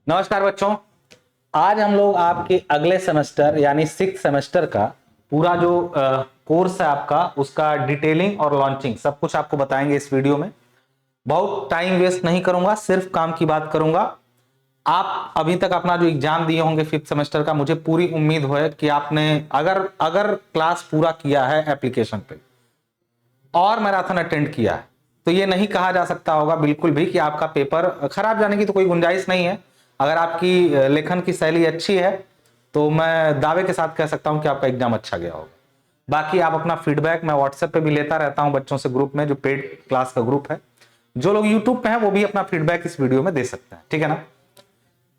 नमस्कार बच्चों। आज हम लोग आपके अगले सेमेस्टर यानी 6th सेमेस्टर का पूरा जो कोर्स है आपका, उसका डिटेलिंग और लॉन्चिंग सब कुछ आपको बताएंगे इस वीडियो में। बहुत टाइम वेस्ट नहीं करूंगा, सिर्फ काम की बात करूंगा। आप अभी तक अपना जो एग्जाम दिए होंगे 5th सेमेस्टर का, मुझे पूरी उम्मीद है कि आपने अगर अगर क्लास पूरा किया है एप्लीकेशन पे और मैराथन अटेंड किया है तो ये नहीं कहा जा सकता होगा बिल्कुल भी कि आपका पेपर खराब जाने की तो कोई गुंजाइश नहीं है। अगर आपकी लेखन की शैली अच्छी है तो मैं दावे के साथ कह सकता हूं कि आपका एग्जाम अच्छा गया होगा। बाकी आप अपना फीडबैक मैं व्हाट्सएप पे भी लेता रहता हूं बच्चों से, ग्रुप में जो पेड क्लास का ग्रुप है। जो लोग यूट्यूब पे हैं वो भी अपना फीडबैक इस वीडियो में दे सकते हैं, ठीक है ना।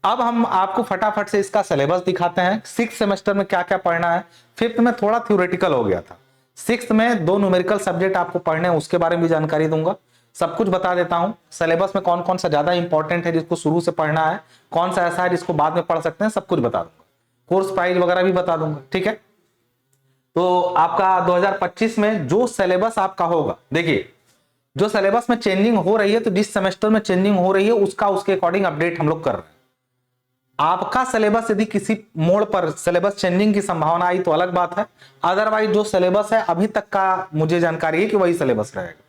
अब हम आपको फटाफट से इसका सिलेबस दिखाते हैं। 6th सेमेस्टर में क्या क्या पढ़ना है। 5th में थोड़ा थ्योरेटिकल हो गया था। 6th में 2 न्यूमेरिकल सब्जेक्ट आपको पढ़ने हैं, उसके बारे में भी जानकारी दूंगा। सब कुछ बता देता हूं। सिलेबस में कौन कौन सा ज्यादा इंपॉर्टेंट है जिसको शुरू से पढ़ना है, कौन सा ऐसा है जिसको बाद में पढ़ सकते हैं, सब कुछ बता दूंगा। कोर्स प्राइस वगैरह भी बता दूंगा, ठीक है। तो आपका 2025 में जो सिलेबस आपका होगा, देखिए जो सिलेबस में चेंजिंग हो रही है तो जिस सेमेस्टर में चेंजिंग हो रही है उसका उसके अकॉर्डिंग अपडेट हम लोग कर रहे हैं। आपका सिलेबस यदि किसी मोड़ पर सिलेबस चेंजिंग की संभावना आई तो अलग बात है। अदरवाइज जो सिलेबस है अभी तक का मुझे जानकारी है कि वही सिलेबस रहेगा।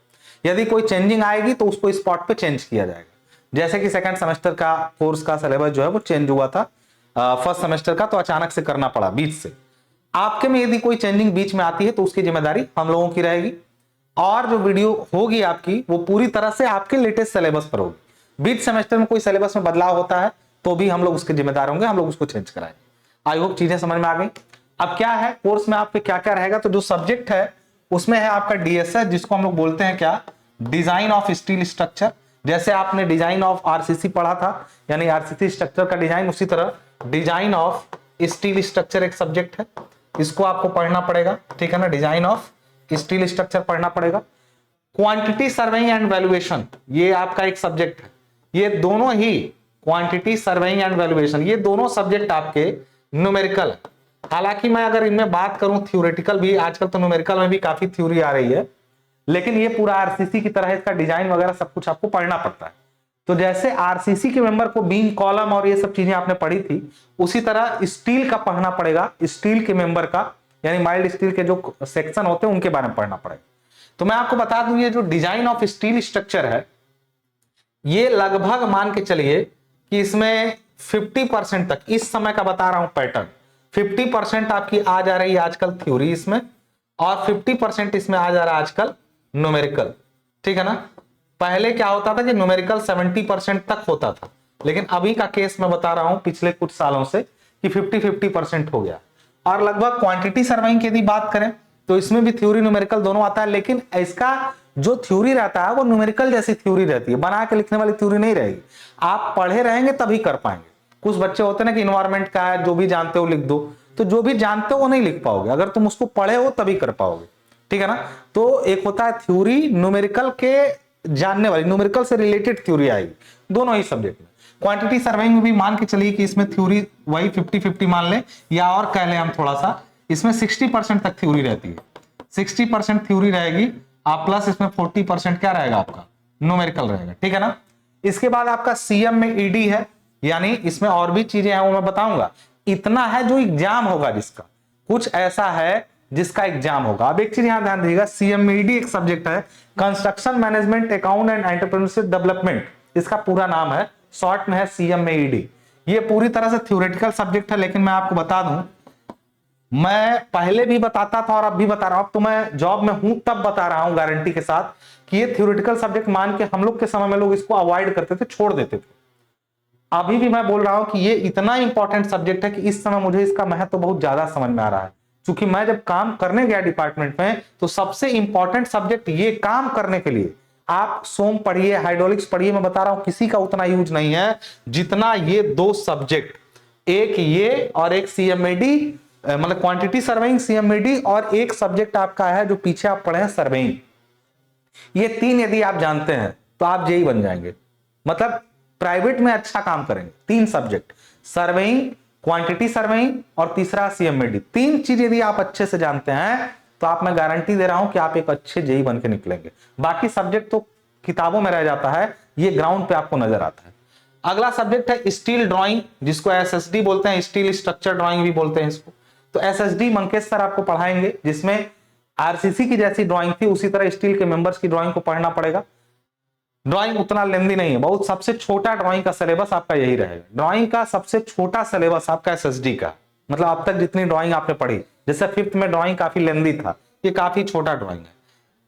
यदि कोई चेंजिंग आएगी तो उसको स्पॉट पे चेंज किया जाएगा। जैसे कि 2nd सेमेस्टर का कोर्स का सिलेबस जो है वो चेंज हुआ था 1st सेमेस्टर का, तो अचानक से करना पड़ा बीच से। आपके में यदि कोई चेंजिंग बीच में आती है तो उसकी जिम्मेदारी हम लोगों की रहेगी। और जो वीडियो होगी आपकी वो पूरी तरह से आपके लेटेस्ट सिलेबस पर होगी। बीच सेमेस्टर में कोई सिलेबस में बदलाव होता है तो भी हम लोग उसके जिम्मेदार होंगे, हम लोग उसको चेंज कराएंगे। आई होप चीजें समझ में आ गई। अब क्या है कोर्स में आपके क्या क्या रहेगा, तो जो सब्जेक्ट है उसमें है आपका डीएसएस, जिसको हम लोग बोलते हैं क्या, डिजाइन ऑफ स्टील स्ट्रक्चर। जैसे आपने डिजाइन ऑफ आरसीसी पढ़ा था यानी आरसीसी स्ट्रक्चर का डिजाइन, उसी तरह डिजाइन ऑफ स्टील स्ट्रक्चर एक सब्जेक्ट है, इसको आपको पढ़ना पड़ेगा, ठीक है ना। डिजाइन ऑफ स्टील स्ट्रक्चर पढ़ना पड़ेगा। क्वांटिटी सर्वेइंग एंड वैल्यूएशन ये आपका एक सब्जेक्ट है। ये दोनों ही क्वांटिटी सर्वेइंग एंड वैल्यूएशन ये दोनों सब्जेक्ट आपके न्यूमेरिकल है। हालांकि मैं अगर इनमें बात करूं थ्योरेटिकल भी, आजकल तो न्यूमेरिकल में भी काफी थ्योरी आ रही है, लेकिन ये पूरा आरसीसी की तरह इसका डिजाइन वगैरह सब कुछ आपको पढ़ना पड़ता है। तो जैसे आरसीसी के मेंबर को बीम कॉलम और ये सब चीजें आपने पढ़ी थी, उसी तरह स्टील का पढ़ना पड़ेगा। स्टील के मेंबर का यानी माइल्ड स्टील के जो सेक्शन होते हैं उनके बारे में पढ़ना पड़ेगा। तो मैं आपको बता दूं ये जो डिजाइन ऑफ स्टील स्ट्रक्चर है ये लगभग मान के चलिए कि इसमें 50% तक, इस समय का बता रहा हूं पैटर्न, 50% आपकी आ जा रही है आजकल थ्योरी इसमें, और 50% इसमें आ जा रहा है आजकल न्यूमेरिकल, ठीक है ना। पहले क्या होता था कि न्यूमेरिकल 70% तक होता था, लेकिन अभी का केस मैं बता रहा हूं पिछले कुछ सालों से कि 50-50% हो गया। और लगभग क्वांटिटी सर्वेइंग की यदि बात करें तो इसमें भी थ्योरी न्यूमेरिकल दोनों आता है, लेकिन इसका जो थ्योरी रहता है वो न्यूमेरिकल जैसी थ्योरी रहती है, बना के लिखने वाली थ्योरी नहीं रहेगी। आप पढ़े रहेंगे तभी कर पाएंगे। कुछ बच्चे होते हैं ना कि इन्वायरमेंट का है, जो भी जानते हो लिख दो, तो जो भी जानते हो वो नहीं लिख पाओगे, अगर तुम उसको पढ़े हो तभी कर पाओगे, ठीक है ना। तो एक होता है थ्योरी न्यूमेरिकल के जानने वाली, न्यूमेरिकल से रिलेटेड थ्योरी आएगी दोनों ही सब्जेक्ट में। क्वांटिटी सर्वेइंग में भी मान के चलिए कि इसमें थ्योरी वही 50-50 मान ले, या और कह ले हम थोड़ा सा, इसमें 60% तक थ्योरी रहती है। 60% थ्योरी रहेगी, आप प्लस इसमें 40% क्या रहेगा आपका न्यूमेरिकल रहेगा, ठीक है ना। इसके बाद आपका सीएम में ईडी है, यानी इसमें और भी चीजें हैं वो मैं बताऊंगा। इतना है जो एग्जाम होगा जिसका, कुछ ऐसा है जिसका एग्जाम होगा। अब एक चीज यहां ध्यान दीजिएगा, सीएमईडी एक सब्जेक्ट है, construction management account and entrepreneurship development, इसका पूरा नाम है, शॉर्ट में है सीएमईडी। ये पूरी तरह से थ्योरेटिकल सब्जेक्ट है, लेकिन मैं आपको बता दूं, मैं पहले भी बताता था और अब भी बता रहा हूं, अब तो मैं जॉब में हूं तब बता रहा हूं गारंटी के साथ कि ये थ्योरेटिकल सब्जेक्ट मान के हम लोग के समय में लोग इसको अवॉइड करते थे, छोड़ देते थे। अभी भी मैं बोल रहा हूं कि ये इतना इंपॉर्टेंट सब्जेक्ट है कि इस समय मुझे इसका महत्व तो बहुत ज्यादा समझ में आ रहा है। क्योंकि मैं जब काम करने गया डिपार्टमेंट में तो सबसे इंपॉर्टेंट सब्जेक्ट ये काम करने के लिए, आप सोम पढ़िए, हाइड्रोलिक्स पढ़िए, मैं बता रहा हूं किसी का उतना यूज नहीं है जितना ये दो सब्जेक्ट, एक ये और एक सीएमएडी, मतलब क्वांटिटी सर्वेइंग सीएमएडी, और एक सब्जेक्ट आपका है जो पीछे आप पढ़े हैं सर्वेइंग। ये तीन यदि आप जानते हैं तो आप जेई बन जाएंगे, मतलब प्राइवेट में अच्छा काम करेंगे। तीन सब्जेक्ट, सर्वेइंग, क्वांटिटी सर्वेइंग और तीसरा सीएमएडी, तीन चीज यदि आप अच्छे से जानते हैं तो आप, मैं गारंटी दे रहा हूं कि आप एक अच्छे जेई बन के निकलेंगे। बाकी सब्जेक्ट तो किताबों में रह जाता है, ये ग्राउंड पे आपको नजर आता है। अगला सब्जेक्ट है स्टील ड्राइंग, जिसको एसएसडी बोलते हैं, स्टील स्ट्रक्चर ड्राइंग भी बोलते हैं इसको। तो एसएसडी मंकेश सर आपको पढ़ाएंगे, जिसमें आरसीसी की जैसी ड्राइंग थी उसी तरह स्टील के मेंबर्स की ड्राइंग को पढ़ना पड़ेगा। ड्राइंग उतना लेंदी नहीं है, बहुत सबसे छोटा ड्राइंग का सिलेबस आपका यही रहेगा। ड्राइंग का सबसे छोटा सिलेबस आपका एसएसडी का, मतलब अब तक जितनी ड्राइंग आपने पढ़ी, जैसे 5th में ड्राइंग काफी लेंदी था, ये काफी छोटा ड्राइंग है।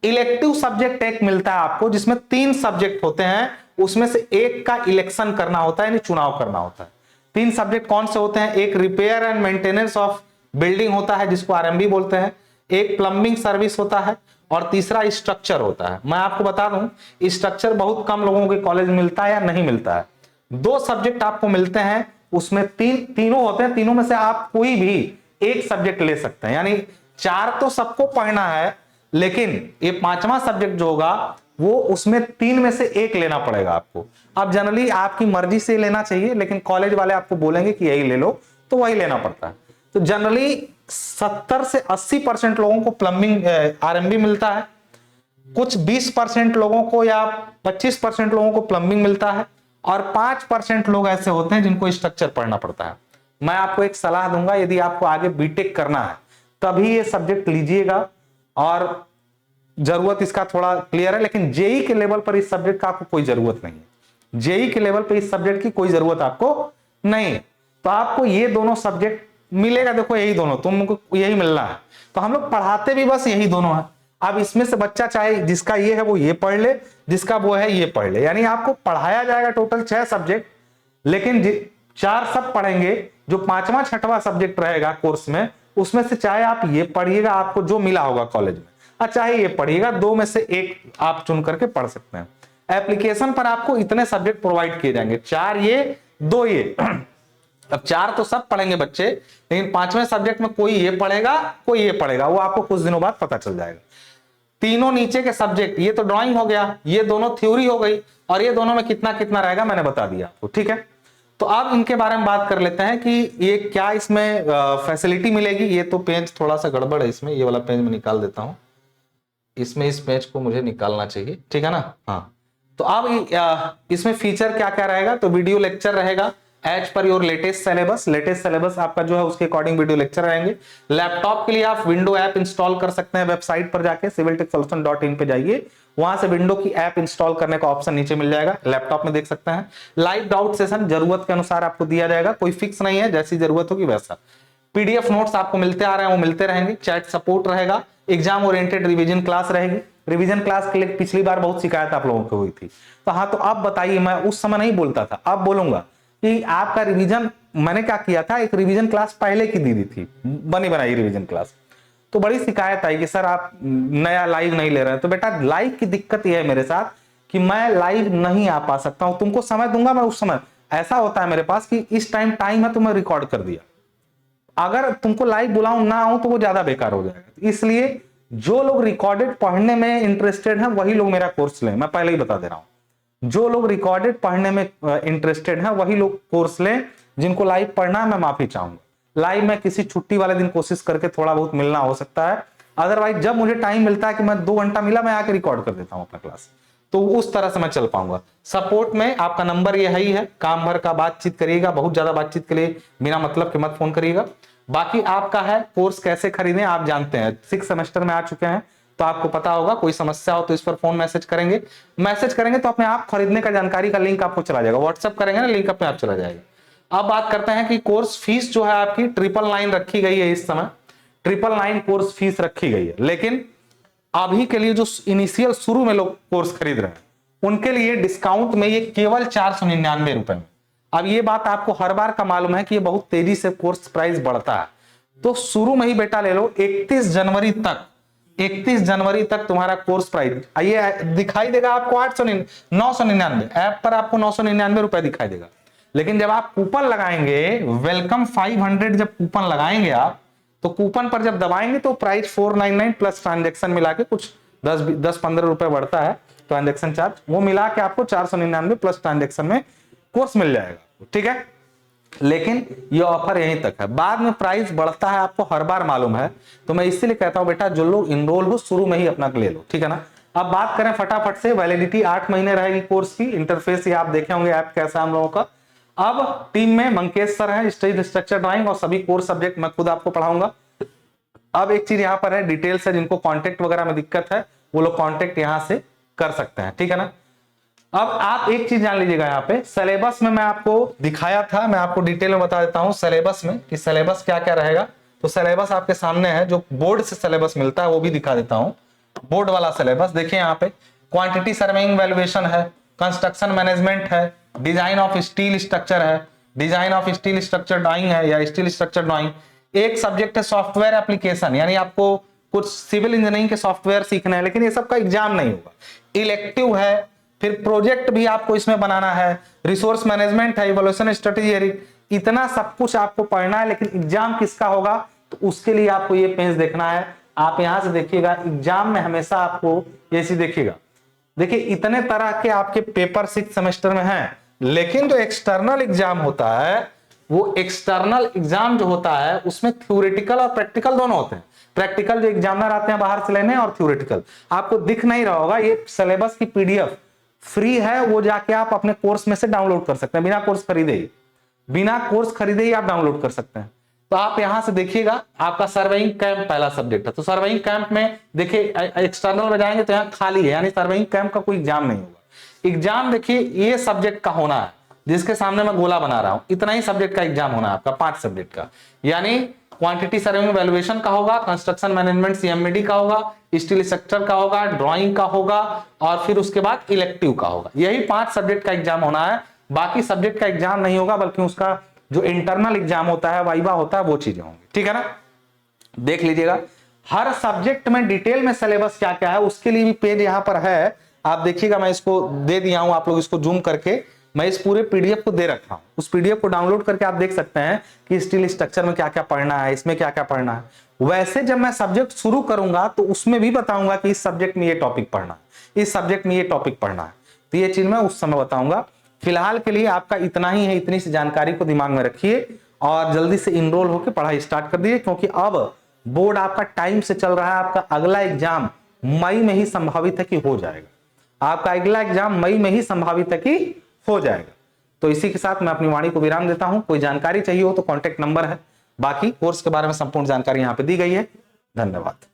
इलेक्टिव सब्जेक्ट एक मिलता है आपको, जिसमें 3 सब्जेक्ट होते हैं, उसमें से एक का इलेक्शन करना होता है, यानी चुनाव करना होता है। 3 सब्जेक्ट कौन से होते हैं? एक repair and maintenance of building होता है, जिसको आरएमबी बोलते हैं, एक प्लम्बिंग सर्विस होता है, और तीसरा स्ट्रक्चर होता है। मैं आपको बता दूं, स्ट्रक्चर बहुत कम लोगों के कॉलेज में मिलता है या नहीं मिलता है। 2 सब्जेक्ट आपको मिलते हैं, उसमें तीनों होते हैं, तीनों में से आप कोई भी एक सब्जेक्ट ले सकते हैं, यानी 4 तो सबको पढ़ना है, लेकिन ये 5वां सब्जेक्ट जो होगा वो उसमें 3 में से एक लेना पड़ेगा आपको। अब जनरली आपकी मर्जी से लेना चाहिए, लेकिन कॉलेज वाले आपको बोलेंगे कि यही ले लो, तो वही लेना पड़ता है। तो जनरली 70 से 80% लोगों को प्लम्बिंग आरएमबी मिलता है, कुछ 20% लोगों को या 25% लोगों को प्लम्बिंग मिलता है, और 5% लोग ऐसे होते हैं जिनको स्ट्रक्चर पढ़ना पड़ता है। मैं आपको एक सलाह दूंगा, यदि आपको आगे बीटेक करना है तभी ये सब्जेक्ट लीजिएगा, और जरूरत इसका थोड़ा क्लियर है, लेकिन जेई के लेवल पर इस सब्जेक्ट का आपको कोई जरूरत नहीं है। जेई के लेवल पर इस सब्जेक्ट की कोई जरूरत आपको नहीं। तो आपको ये दोनों सब्जेक्ट मिलेगा, देखो यही दोनों तुमको यही मिलना है। तो हम लोग पढ़ाते भी बस यही दोनों है। अब इसमें से बच्चा चाहे जिसका ये है वो ये पढ़ ले, जिसका वो है ये पढ़ ले, यानी आपको पढ़ाया जाएगा टोटल 6 सब्जेक्ट, लेकिन 4 सब पढ़ेंगे। जो 5वां 6वां सब्जेक्ट रहेगा कोर्स में, उसमें से चाहे आप ये पढ़िएगा, आपको जो मिला होगा कॉलेज में, और चाहे ये पढ़िएगा, 2 में से एक आप चुन करके पढ़ सकते हैं। एप्लीकेशन पर आपको इतने सब्जेक्ट प्रोवाइड किए जाएंगे, 4 ये 2 ये। अब 4 तो सब पढ़ेंगे बच्चे, लेकिन 5वें सब्जेक्ट में कोई ये पढ़ेगा कोई ये पढ़ेगा, वो आपको कुछ दिनों बाद पता चल जाएगा। तीनों नीचे के सब्जेक्ट, ये तो ड्राइंग हो गया, ये दोनों थ्योरी हो गई, और ये दोनों में कितना कितना रहेगा मैंने बता दिया आपको, ठीक है। तो अब इनके बारे में बात कर लेते हैं कि ये क्या इसमें फैसिलिटी मिलेगी। ये तो पेज थोड़ा सा गड़बड़ है इसमें, ये वाला पेज में निकाल देता हूं, इसमें इस पेज को मुझे निकालना चाहिए, ठीक है ना। हाँ, तो अब इसमें फीचर क्या क्या रहेगा? तो वीडियो लेक्चर रहेगा as per your latest syllabus. Latest syllabus आपका जो है उसके अकॉर्डिंग वीडियो लेक्चर रहेंगे। लैपटॉप के लिए आप विंडो ऐप इंस्टॉल कर सकते हैं, वेबसाइट पर जाके civiltechsolution.in पे जाइए, वहां से विंडो की ऐप इंस्टॉल करने का ऑप्शन नीचे मिल जाएगा, लैपटॉप में देख सकते हैं। लाइव डाउट सेशन जरूरत के अनुसार आपको दिया जाएगा, कोई फिक्स नहीं है, जैसी जरूरत होगी वैसा। पीडीएफ नोट्स आपको मिलते आ रहे हैं, वो मिलते रहेंगे। चैट सपोर्ट रहेगा, एग्जाम ओरिएंटेड रिवीजन क्लास रहेगी। रिवीजन क्लास के लिए पिछली बार बहुत शिकायत आप लोगों को हुई थी, तो हाँ, तो आप बताइए, मैं उस समय नहीं बोलता था, अब बोलूंगा कि आपका रिवीजन मैंने क्या किया था, एक रिवीजन क्लास पहले की दी दी थी, बनी बनाई रिवीजन क्लास, तो बड़ी शिकायत आई कि सर आप नया लाइव नहीं ले रहे हैं। तो बेटा लाइव की दिक्कत यह है मेरे साथ कि मैं लाइव नहीं आ पा सकता हूं, तुमको समय दूंगा मैं उस समय, ऐसा होता है मेरे पास कि इस टाइम है तो मैं रिकॉर्ड कर दिया, अगर तुमको लाइव बुलाऊं ना आऊं तो वो ज्यादा बेकार हो जाएगा। इसलिए जो लोग रिकॉर्डेड पढ़ने में इंटरेस्टेड हैं वही लोग मेरा कोर्स लें, मैं पहले ही बता दे रहा हूं। जो लोग रिकॉर्डेड पढ़ने में इंटरेस्टेड हैं वही लोग कोर्स लें, जिनको लाइव पढ़ना है मैं माफी चाहूंगा। लाइव में किसी छुट्टी वाले दिन कोशिश करके थोड़ा बहुत मिलना हो सकता है, अदरवाइज जब मुझे टाइम मिलता है कि मैं 2 घंटा मिला मैं आके रिकॉर्ड कर देता हूं अपना क्लास, तो उस तरह से मैं चल पाऊंगा। सपोर्ट में आपका नंबर ये ही है, काम भर का बातचीत करिएगा, बहुत ज्यादा बातचीत के लिए बिना मतलब के मत फोन करिएगा। बाकी आपका है कोर्स कैसे खरीदें आप जानते हैं, 6 सेमेस्टर में आ चुके हैं तो आपको पता होगा। कोई समस्या हो तो इस पर फोन मैसेज करेंगे तो अपने आप खरीदने का जानकारी का लिंक आपको चला जाएगा, व्हाट्सएप करेंगे ना लिंक अपने आप चला जाएगा। अब बात करते हैं कि कोर्स फीस जो है आपकी 999 रखी गई है, इस समय 999 कोर्स फीस रखी गई है, लेकिन अभी के लिए जो इनिशियल शुरू में लोग कोर्स खरीद रहे हैं उनके लिए डिस्काउंट में ये केवल 499 रुपए में। अब ये बात आपको हर बार का मालूम है कि ये बहुत तेजी से कोर्स प्राइस बढ़ता है, तो शुरू में ही बेटा ले लो 31 जनवरी तक तुम्हारा कोर्स प्राइस ये दिखाई देगा आपको 999 ऐप पर आपको 999 रुपए दिखाई देगा, लेकिन जब आप कूपन लगाएंगे वेलकम 500 जब कूपन लगाएंगे आप, तो कूपन पर जब दबाएंगे तो प्राइस 499 प्लस ट्रांजेक्शन मिला के कुछ 10-15 रुपए बढ़ता है ट्रांजेक्शन चार्ज, वो मिला के आपको 499 प्लस ट्रांजेक्शन में कोर्स मिल जाएगा, ठीक है। लेकिन ये ऑफर यहीं तक है, बाद में प्राइस बढ़ता है आपको हर बार मालूम है, तो मैं इसीलिए कहता हूं बेटा जो लोग इनरोल हो शुरू में ही अपना ले लो, ठीक है ना। अब बात करें फटाफट से, वैलिडिटी 8 महीने रहेगी कोर्स की। इंटरफेस ये आप देखे होंगे ऐप कैसा हम लोगों का। अब टीम में मंकेश सर है, स्टेज स्ट्रक्चर ड्राइंग और सभी कोर्स सब्जेक्ट मैं खुद आपको पढ़ाऊंगा। अब एक चीज यहाँ पर है, डिटेल्स है, जिनको कॉन्टेक्ट वगैरह में दिक्कत है वो लोग कॉन्टेक्ट यहाँ से कर सकते हैं, ठीक है ना। अब आप एक चीज जान लीजिएगा, यहाँ पे सिलेबस में मैं आपको दिखाया था, मैं आपको डिटेल में बता देता हूँ सिलेबस में कि सिलेबस क्या क्या रहेगा। तो सिलेबस आपके सामने है, जो बोर्ड से सिलेबस मिलता है वो भी दिखा देता हूँ। बोर्ड वाला सिलेबस देखिए, यहाँ पे क्वांटिटी सर्वेइंग वैल्यूएशन है, कंस्ट्रक्शन मैनेजमेंट है, डिजाइन ऑफ स्टील स्ट्रक्चर है, design of steel structure drawing है या स्टील स्ट्रक्चर ड्राइंग। एक सब्जेक्ट है सॉफ्टवेयर एप्लीकेशन, यानी आपको कुछ सिविल इंजीनियरिंग के सॉफ्टवेयर सीखना है, लेकिन ये सब का एग्जाम नहीं होगा, इलेक्टिव है। फिर प्रोजेक्ट भी आपको इसमें बनाना है, रिसोर्स मैनेजमेंट है, इवोल्यूशन स्ट्रेटेजी, इतना सब कुछ आपको पढ़ना है। लेकिन एग्जाम किसका होगा, तो उसके लिए आपको ये पेज देखना है। आप यहां से देखिएगा, एग्जाम में हमेशा आपको ये चीज देखिएगा। देखिए इतने तरह के आपके पेपर 6 सेमेस्टर में हैं, लेकिन जो एक्सटर्नल एग्जाम होता है, वो एक्सटर्नल एग्जाम जो होता है उसमें थ्योरेटिकल और प्रैक्टिकल दोनों होते हैं। प्रैक्टिकल जो एग्जामिनर आते हैं बाहर से लेने, और थ्योरेटिकल आपको दिख नहीं रहा होगा, ये सिलेबस की पीडीएफ फ्री है, वो जाके आप अपने कोर्स में से डाउनलोड कर सकते हैं, बिना कोर्स खरीदे ही, बिना कोर्स खरीदे ही आप डाउनलोड कर सकते हैं। तो आप यहां से देखिएगा, आपका सर्वेइंग कैंप पहला सब्जेक्ट है, तो सर्वेइंग कैंप में देखिए एक्सटर्नल में जाएंगे तो यहाँ खाली है, यानी सर्वेइंग कैंप का कोई एग्जाम नहीं होगा। एग्जाम देखिए ये सब्जेक्ट का होना है, जिसके सामने मैं गोला बना रहा हूं, इतना ही सब्जेक्ट का एग्जाम होना है आपका, 5 सब्जेक्ट का, यानी क्वांटिटी सर्वेइंग वैल्यूएशन का होगा, कंस्ट्रक्शन मैनेजमेंट सीएमडी का होगा, स्टील स्ट्रक्चर का होगा, ड्राइंग का होगा, और फिर उसके बाद इलेक्टिव का होगा। यही 5 सब्जेक्ट का एग्जाम होना है, बाकी सब्जेक्ट का एग्जाम नहीं होगा, बल्कि उसका जो इंटरनल एग्जाम होता है, वाइवा होता है, वो चीजें होंगी, ठीक है ना। देख लीजिएगा हर सब्जेक्ट में डिटेल में सिलेबस क्या क्या है, उसके लिए भी पेज यहां पर है, आप देखिएगा। मैं इसको दे दिया हूं, आप लोग इसको जूम करके मैं इस पूरे पीडीएफ को दे रखा हूं, उस पीडीएफ को डाउनलोड करके आप देख सकते हैं कि स्टील स्ट्रक्चर में क्या क्या पढ़ना है, इसमें क्या क्या पढ़ना है। वैसे जब मैं सब्जेक्ट शुरू करूंगा तो उसमें भी बताऊंगा कि इस सब्जेक्ट में ये टॉपिक पढ़ना है, इस सब्जेक्ट में ये टॉपिक पढ़ना है, तो ये चीज मैं उस समय बताऊंगा। फिलहाल के लिए आपका इतना ही है, इतनी सी जानकारी को दिमाग में रखिए और जल्दी से इनरोल होकर पढ़ाई स्टार्ट कर दीजिए, क्योंकि अब बोर्ड आपका टाइम से चल रहा है। आपका अगला एग्जाम मई में ही संभावित है कि हो जाएगा, आपका अगला एग्जाम मई में ही संभावित है कि हो जाएगा। तो इसी के साथ मैं अपनी वाणी को विराम देता हूं। कोई जानकारी चाहिए हो तो कॉन्टेक्ट नंबर है, बाकी कोर्स के बारे में संपूर्ण जानकारी यहां पे दी गई है। धन्यवाद।